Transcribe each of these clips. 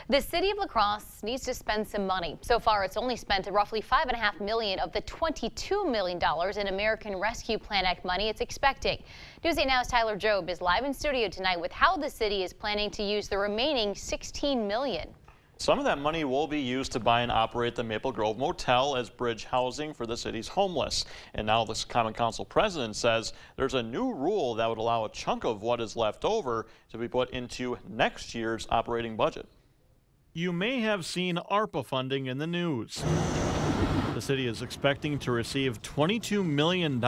The city of La Crosse needs to spend some money. So far, it's only spent roughly $5.5 million of the $22 million in American Rescue Plan Act money it's expecting. News 8 Now's Tyler Jobe is live in studio tonight with how the city is planning to use the remaining $16 million. Some of that money will be used to buy and operate the Maple Grove Motel as bridge housing for the city's homeless. And now the Common Council president says there's a new rule that would allow a chunk of what is left over to be put into next year's operating budget. You may have seen ARPA funding in the news. The city is expecting to receive $22 million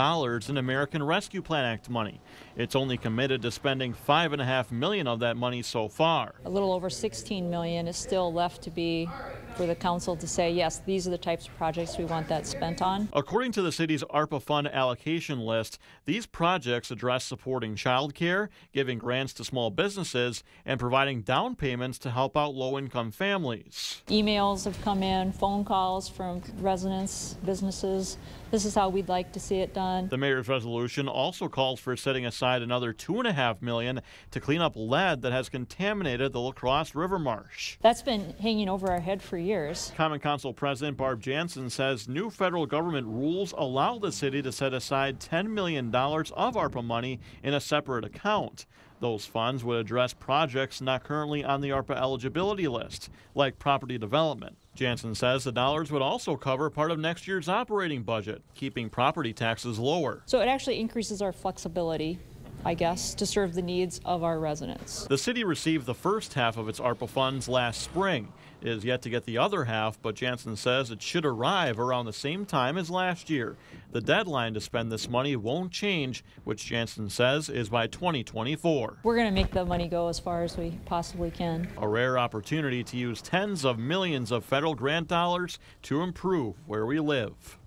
in American Rescue Plan Act money. It's only committed to spending $5.5 million of that money so far. A little over $16 million is still left to be for the council to say, yes, these are the types of projects we want that spent on. According to the city's ARPA fund allocation list, these projects address supporting child care, giving grants to small businesses, and providing down payments to help out low-income families. Emails have come in, phone calls from residents, businesses. This is how we'd like to see it done. The mayor's resolution also calls for setting aside another $2.5 million to clean up lead that has contaminated the La-Crosse River marsh. That's been hanging over our head for years. Common Council President Barb-Janssen says new federal government rules allow the city to set aside $10 million of ARPA money in a separate account. Those funds would address projects not currently on the ARPA eligibility list, like property development. Janssen says the dollars would also cover part of next year's operating budget, keeping property taxes lower. So it actually increases our flexibility, I guess, to serve the needs of our residents. The city received the first half of its ARPA funds last spring. It is yet to get the other half, but Janssen says it should arrive around the same time as last year. The deadline to spend this money won't change, which Janssen says is by 2024. We're going to make the money go as far as we possibly can. A rare opportunity to use tens of millions of federal grant dollars to improve where we live.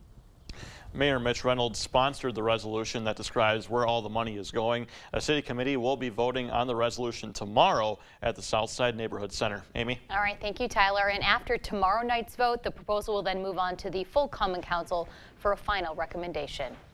Mayor Mitch-Reynolds sponsored the resolution that describes where all the money is going. A city committee will be voting on the resolution tomorrow at the Southside Neighborhood Center. Amy? All right, thank you, Tyler. And after tomorrow night's vote, the proposal will then move on to the full Common Council for a final recommendation.